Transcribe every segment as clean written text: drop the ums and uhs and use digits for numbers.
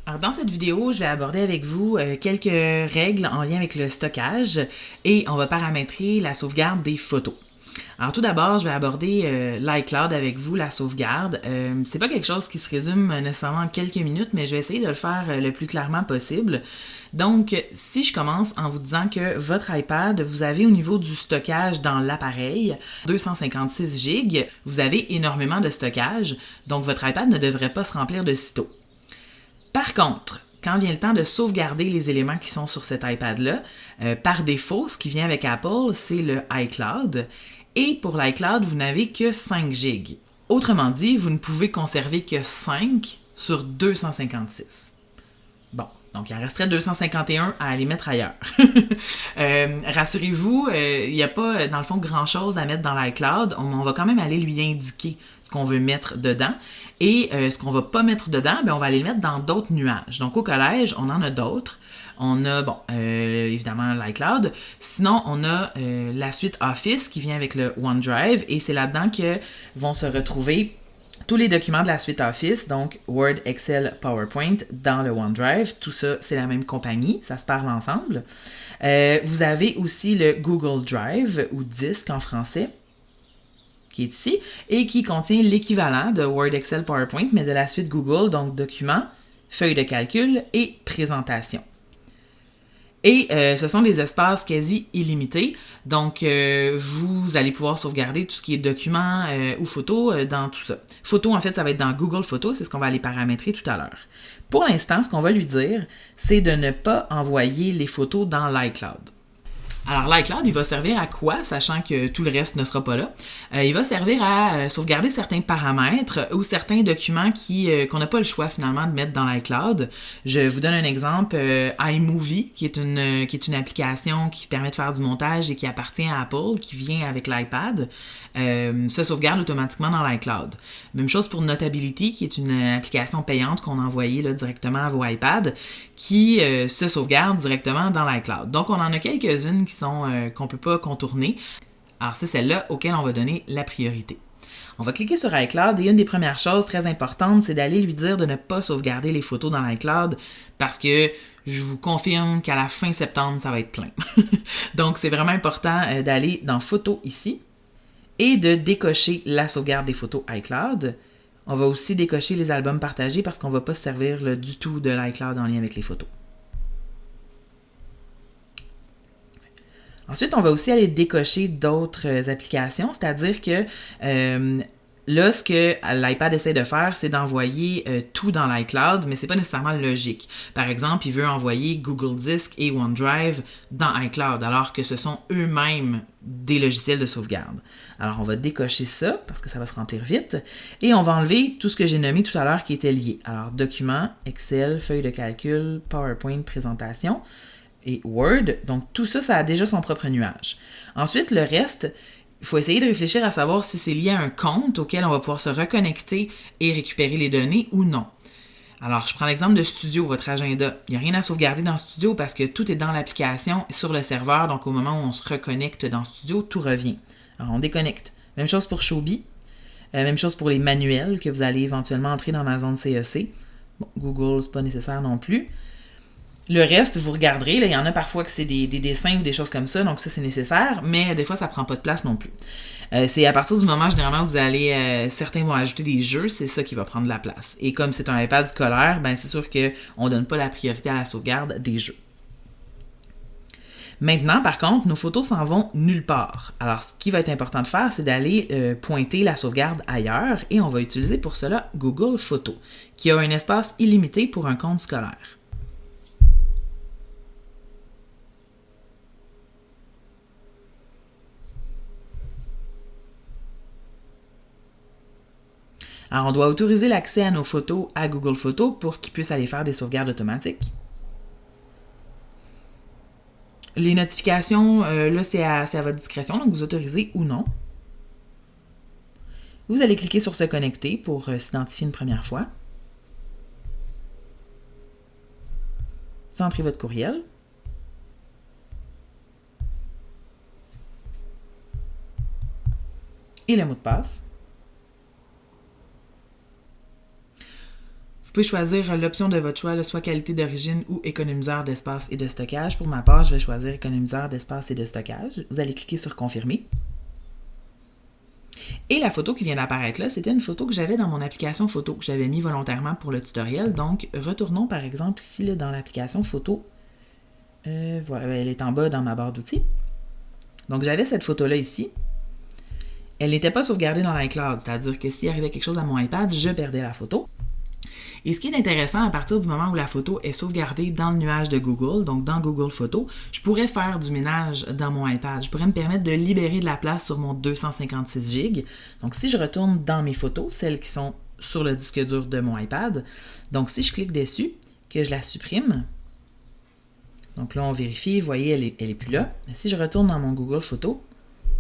Alors, dans cette vidéo, je vais aborder avec vous quelques règles en lien avec le stockage et on va paramétrer la sauvegarde des photos. Alors, tout d'abord, je vais aborder l'iCloud avec vous, la sauvegarde. C'est pas quelque chose qui se résume nécessairement en quelques minutes, mais je vais essayer de le faire le plus clairement possible. Donc, si je commence en vous disant que votre iPad, vous avez au niveau du stockage dans l'appareil 256 GB, vous avez énormément de stockage, donc votre iPad ne devrait pas se remplir de sitôt. Par contre, quand vient le temps de sauvegarder les éléments qui sont sur cet iPad-là, par défaut, ce qui vient avec Apple, c'est le iCloud. Et pour l'iCloud, vous n'avez que 5 GB. Autrement dit, vous ne pouvez conserver que 5 sur 256. Bon, donc il en resterait 251 à aller mettre ailleurs. Rassurez-vous, il n'y a pas, dans le fond, grand-chose à mettre dans l'iCloud. On va quand même aller lui indiquer ce qu'on veut mettre dedans. Et ce qu'on ne va pas mettre dedans, on va aller le mettre dans d'autres nuages. Donc au collège, on en a d'autres. On a, évidemment, l'iCloud. Sinon, on a la suite Office qui vient avec le OneDrive. Et c'est là-dedans que vont se retrouver tous les documents de la suite Office, donc Word, Excel, PowerPoint, dans le OneDrive. Tout ça, c'est la même compagnie, ça se parle ensemble. Vous avez aussi le Google Drive, ou Disque en français, qui est ici, et qui contient l'équivalent de Word, Excel, PowerPoint, mais de la suite Google, donc documents, feuilles de calcul et présentation. Et ce sont des espaces quasi illimités. Donc, vous allez pouvoir sauvegarder tout ce qui est documents ou photos dans tout ça. Photos, en fait, ça va être dans Google Photos. C'est ce qu'on va aller paramétrer tout à l'heure. Pour l'instant, ce qu'on va lui dire, c'est de ne pas envoyer les photos dans l'iCloud. Alors, l'iCloud, il va servir à quoi, sachant que tout le reste ne sera pas là? Il va servir à sauvegarder certains paramètres ou certains documents qu'on n'a pas le choix finalement de mettre dans l'iCloud. Je vous donne un exemple, iMovie, qui est une application qui permet de faire du montage et qui appartient à Apple, qui vient avec l'iPad, se sauvegarde automatiquement dans l'iCloud. Même chose pour Notability, qui est une application payante qu'on a envoyée là, directement à vos iPads, qui se sauvegarde directement dans l'iCloud. Donc, on en a quelques-unes qu'on ne peut pas contourner. Alors, c'est celle-là auquel on va donner la priorité. On va cliquer sur iCloud et une des premières choses très importantes, c'est d'aller lui dire de ne pas sauvegarder les photos dans l'iCloud parce que je vous confirme qu'à la fin septembre, ça va être plein. Donc, c'est vraiment important d'aller dans Photos ici et de décocher la sauvegarde des photos iCloud. On va aussi décocher les albums partagés parce qu'on ne va pas se servir du tout de l'iCloud en lien avec les photos. Ensuite, on va aussi aller décocher d'autres applications, c'est-à-dire que là, ce que l'iPad essaie de faire, c'est d'envoyer tout dans l'iCloud, mais ce n'est pas nécessairement logique. Par exemple, il veut envoyer Google Disc et OneDrive dans iCloud, alors que ce sont eux-mêmes des logiciels de sauvegarde. Alors, on va décocher ça, parce que ça va se remplir vite, et on va enlever tout ce que j'ai nommé tout à l'heure qui était lié. Alors, documents, Excel, feuilles de calcul, PowerPoint, présentation, et Word. Donc, tout ça, ça a déjà son propre nuage. Ensuite, le reste, il faut essayer de réfléchir à savoir si c'est lié à un compte auquel on va pouvoir se reconnecter et récupérer les données ou non. Alors, je prends l'exemple de Studio, votre agenda. Il n'y a rien à sauvegarder dans Studio parce que tout est dans l'application sur le serveur. Donc, au moment où on se reconnecte dans Studio, tout revient. Alors, on déconnecte. Même chose pour Shobi. Même chose pour les manuels que vous allez éventuellement entrer dans ma zone CEC. Bon, Google, c'est pas nécessaire non plus. Le reste, vous regarderez, là, il y en a parfois que c'est des dessins ou des choses comme ça, donc ça c'est nécessaire, mais des fois ça prend pas de place non plus. C'est à partir du moment généralement où vous allez, certains vont ajouter des jeux, c'est ça qui va prendre la place. Et comme c'est un iPad scolaire, c'est sûr qu'on donne pas la priorité à la sauvegarde des jeux. Maintenant, par contre, nos photos s'en vont nulle part. Alors, ce qui va être important de faire, c'est d'aller pointer la sauvegarde ailleurs et on va utiliser pour cela Google Photos, qui a un espace illimité pour un compte scolaire. Alors, on doit autoriser l'accès à nos photos à Google Photos pour qu'ils puissent aller faire des sauvegardes automatiques. Les notifications, là, c'est à votre discrétion, donc vous autorisez ou non. Vous allez cliquer sur se connecter pour s'identifier une première fois. Vous entrez votre courriel. Et le mot de passe. pouvez choisir l'option de votre choix, là, soit qualité d'origine ou économiseur d'espace et de stockage. Pour ma part, je vais choisir économiseur d'espace et de stockage. Vous allez cliquer sur confirmer. Et la photo qui vient d'apparaître là, c'était une photo que j'avais dans mon application photo, que j'avais mis volontairement pour le tutoriel. Donc, retournons par exemple ici là, dans l'application photo. Voilà, elle est en bas dans ma barre d'outils. Donc, j'avais cette photo-là ici. Elle n'était pas sauvegardée dans l'iCloud, c'est-à-dire que s'il arrivait quelque chose à mon iPad, je perdais la photo. Et ce qui est intéressant, à partir du moment où la photo est sauvegardée dans le nuage de Google, donc dans Google Photos, je pourrais faire du ménage dans mon iPad. Je pourrais me permettre de libérer de la place sur mon 256 GB. Donc, si je retourne dans mes photos, celles qui sont sur le disque dur de mon iPad, donc si je clique dessus, que je la supprime, donc là, on vérifie, vous voyez, elle est plus là. Mais si je retourne dans mon Google Photos,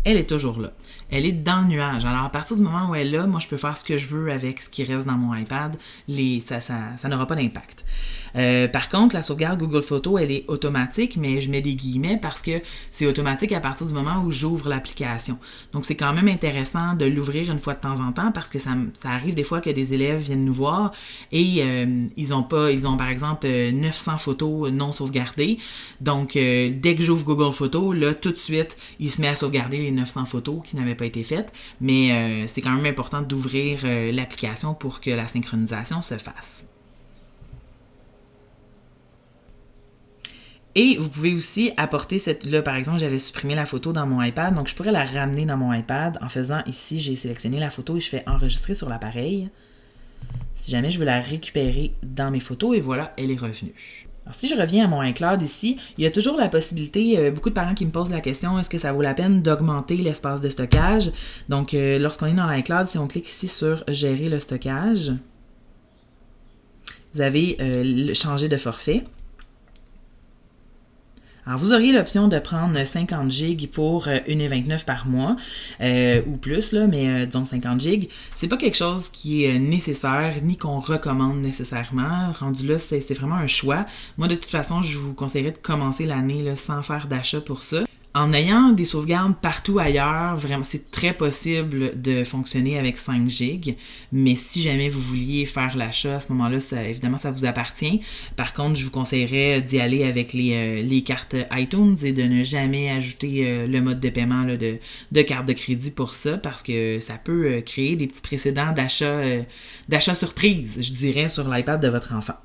elle est toujours là. Elle est dans le nuage. Alors, à partir du moment où elle est là, moi, je peux faire ce que je veux avec ce qui reste dans mon iPad. Ça n'aura pas d'impact. Par contre, la sauvegarde Google Photos, elle est automatique, mais je mets des guillemets parce que c'est automatique à partir du moment où j'ouvre l'application. Donc, c'est quand même intéressant de l'ouvrir une fois de temps en temps parce que ça arrive des fois que des élèves viennent nous voir et ils ont par exemple 900 photos non sauvegardées. Donc, dès que j'ouvre Google Photos, là, tout de suite, il se met à sauvegarder les 900 photos qui n'avaient pas été faites. Mais c'est quand même important d'ouvrir l'application pour que la synchronisation se fasse. Et vous pouvez aussi apporter là, par exemple, j'avais supprimé la photo dans mon iPad, donc je pourrais la ramener dans mon iPad en faisant ici, j'ai sélectionné la photo et je fais enregistrer sur l'appareil. Si jamais je veux la récupérer dans mes photos, et voilà, elle est revenue. Alors, si je reviens à mon iCloud ici, il y a toujours la possibilité, beaucoup de parents qui me posent la question, est-ce que ça vaut la peine d'augmenter l'espace de stockage? Donc, lorsqu'on est dans l'iCloud, si on clique ici sur gérer le stockage, vous avez changé de forfait. Alors, vous auriez l'option de prendre 50 GB pour 1,29 $ par mois ou plus, là, mais disons 50 GB. C'est pas quelque chose qui est nécessaire ni qu'on recommande nécessairement. Rendu là, c'est vraiment un choix. Moi, de toute façon, je vous conseillerais de commencer l'année là, sans faire d'achat pour ça. En ayant des sauvegardes partout ailleurs, vraiment, c'est très possible de fonctionner avec 5 GB, mais si jamais vous vouliez faire l'achat, à ce moment-là, évidemment, ça vous appartient. Par contre, je vous conseillerais d'y aller avec les cartes iTunes et de ne jamais ajouter le mode de paiement là, de carte de crédit pour ça, parce que ça peut créer des petits précédents d'achat surprise, je dirais, sur l'iPad de votre enfant.